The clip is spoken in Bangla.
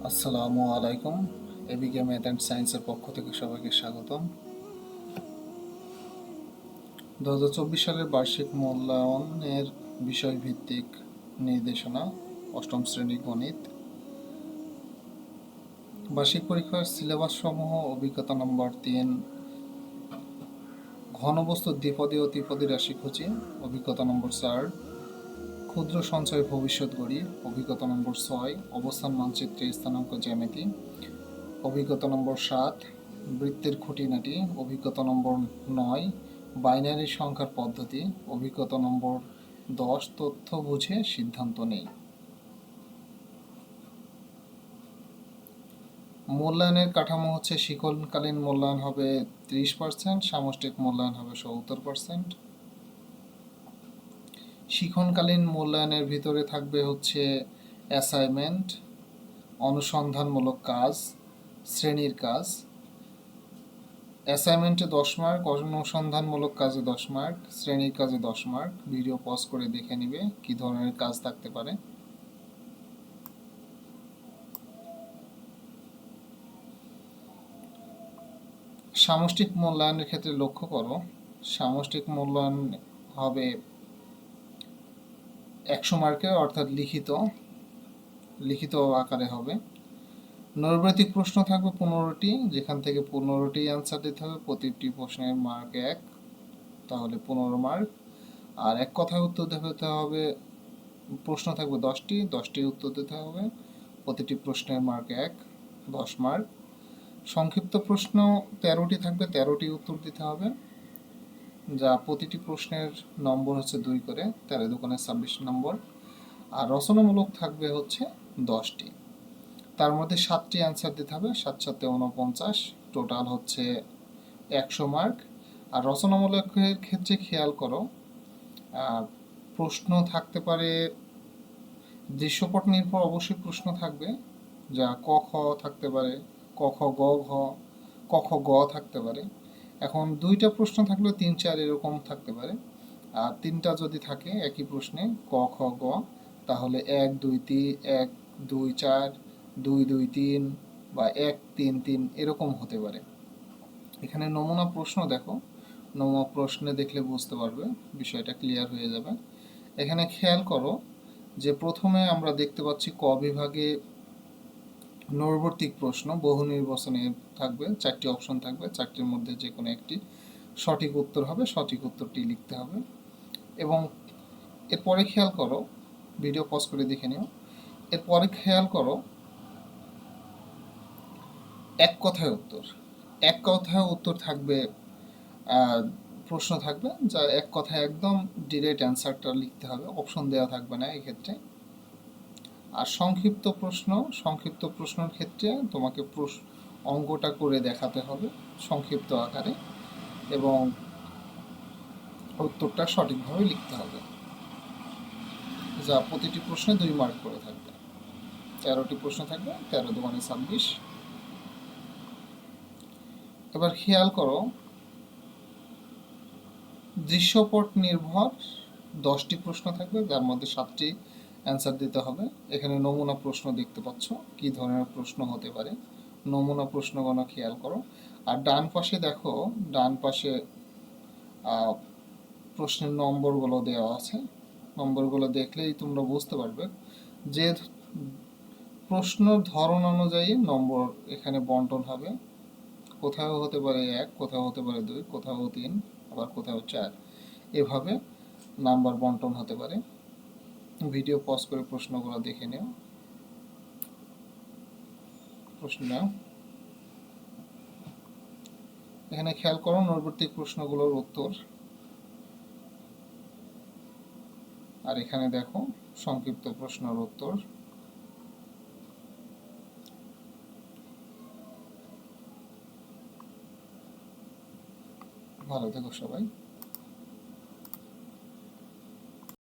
আসসালামু আলাইকুম। এবিকে ম্যাথ অ্যান্ড সায়েন্সের পক্ষ থেকে সবাইকে স্বাগতম। 2024 সালের বার্ষিক মূল্যায়নের বিষয়ভিত্তিক নির্দেশনা, অষ্টম শ্রেণী গণিত। বার্ষিক পরীক্ষার সিলেবাস সমূহ: অভিজ্ঞতা নম্বর 3 ঘনবস্তু দ্বিপদী ও ত্রিপদী রাশিসূচি, অভিজ্ঞতা নম্বর 4 ক্ষুদ্র সঞ্চয় ভবিষ্যৎ গড়ি, অভিজ্ঞতা নম্বর 6 অবস্থান মানচিত্রে স্থানাঙ্ক জ্যামিতি, অভিজ্ঞতা নম্বর 7 বৃত্তের খুঁটিনাটি, অভিজ্ঞতা নম্বর 9 বাইনারি সংখ্যার পদ্ধতি, অভিজ্ঞতা নম্বর 10 তথ্য বুঝে সিদ্ধান্ত নেই। মূল্যায়নের কাঠামো হচ্ছে: শিক্ষণকালীন মূল্যায়ন হবে 30%, সামষ্টিক মূল্যায়ন হবে 70%। শিক্ষণকালীন মূল্যায়নের ভিতরে থাকবে হচ্ছে অ্যাসাইনমেন্ট, অনুসন্ধানমূলক কাজ, শ্রেণীর কাজ। অ্যাসাইনমেন্টে 10 মার্ক, অনুসন্ধানমূলক কাজে 10 মার্ক, শ্রেণীর কাজে 10 মার্ক। ভিডিও পজ করে দেখে নিবে কি ধরনের কাজ থাকতে পারে। সামষ্টিক মূল্যায়নের ক্ষেত্রে লক্ষ্য করো, সামষ্টিক মূল্যায়ন হবে 100 মার্কের, অর্থাৎ লিখিত আকারে হবে। নৈর্ব্যক্তিক প্রশ্ন থাকবে 15টি, যেখান থেকে 15টি অ্যান্সার দিতে হবে। প্রতিটি প্রশ্নের মার্ক 1, তাহলে 15 মার্ক। আর এক কথায় উত্তর দিতে হবে, প্রশ্ন থাকবে 10টি উত্তর দিতে হবে। প্রতিটি প্রশ্নের মার্ক 1, 10 মার্ক। সংক্ষিপ্ত প্রশ্ন 13টি থাকবে, 13টি উত্তর দিতে হবে, যা প্রতিটি প্রশ্নের নম্বর হচ্ছে 2 করে, 13 দুগুণে 26 নম্বর। আর রচনামূলক থাকবে হচ্ছে 10টি, তার মধ্যে 7টি অ্যান্সার দিতে হবে, 7 7 49, টোটাল হচ্ছে 100 মার্ক। আর রচনামূলকের ক্ষেত্রে খেয়াল করো, প্রশ্ন থাকতে পারে দৃশ্যপট নির্ভর, অবশ্যই প্রশ্ন থাকবে, যা ক খ থাকতে পারে, ক খ গ ঘ, ক খ গ থাকতে পারে। এখন 2টা প্রশ্ন থাকলেও 3 4 এরকম থাকতে পারে। আর 3টা যদি থাকে একই প্রশ্নে ক খ গ, তাহলে 1 2 3, 1 2 4, 2 2 3 বা 1 3 3 এরকম হতে পারে। এখানে নমুনা প্রশ্ন দেখো, নমুনা প্রশ্নে দেখলে বুঝতে পারবে, বিষয়টা ক্লিয়ার হয়ে যাবে। এখানে খেয়াল করো যে প্রথমে আমরা দেখতে পাচ্ছি ক বিভাগে নৈর্ব্যক্তিক প্রশ্ন বহু নির্বাচনে থাকবে, 4টি অপশন থাকবে, 4টির মধ্যে যে কোনো একটি সঠিক উত্তর হবে, সঠিক উত্তরটি লিখতে হবে। এবং এরপরে খেয়াল করো, ভিডিও পজ করে দেখে নিও, এরপরে খেয়াল করো এক কথায় উত্তর থাকবে, প্রশ্ন থাকবে, যা এক কথায় একদম ডিরেক্ট অ্যান্সারটা লিখতে হবে, অপশন দেওয়া থাকবে না এক্ষেত্রে। আর সংক্ষিপ্ত প্রশ্নের ক্ষেত্রে তোমাকে অঙ্কটা করে দেখাতে হবে সংক্ষিপ্ত আকারে, এবং উত্তরটা সঠিকভাবে লিখতে হবে, যা প্রতিটি প্রশ্নে 2 মার্ক করে থাকবে। 13টি প্রশ্ন থাকবে, 13 দুগুণে 26। এবার খেয়াল করো, দৃশ্যপট নির্ভর 10টি প্রশ্ন থাকবে, যার মধ্যে 7টি অ্যান্সার দিতে হবে। এখানে নমুনা প্রশ্ন দেখতে পাচ্ছ, কি ধরনের প্রশ্ন হতে পারে, নমুনা প্রশ্নগুলো খেয়াল করো। আর ডান পাশে দেখো, ডান পাশে প্রশ্নের নম্বরগুলো দেওয়া আছে, নম্বরগুলো দেখলেই তোমরা বুঝতে পারবে যে প্রশ্ন ধরন অনুযায়ী নম্বর এখানে বন্টন হবে। কোথাও হতে পারে 1, কোথাও হতে পারে 2, কোথাও 3, আবার কোথাও 4, এভাবে নাম্বার বন্টন হতে পারে। ভিডিও পজ করে প্রশ্নগুলো দেখে নিও। প্রশ্ন এখানে খেয়াল করো, নৈর্ব্যক্তিক প্রশ্নগুলোর উত্তর। আর এখানে দেখো সংক্ষিপ্ত প্রশ্নের উত্তর। ভালো থেকো সবাই।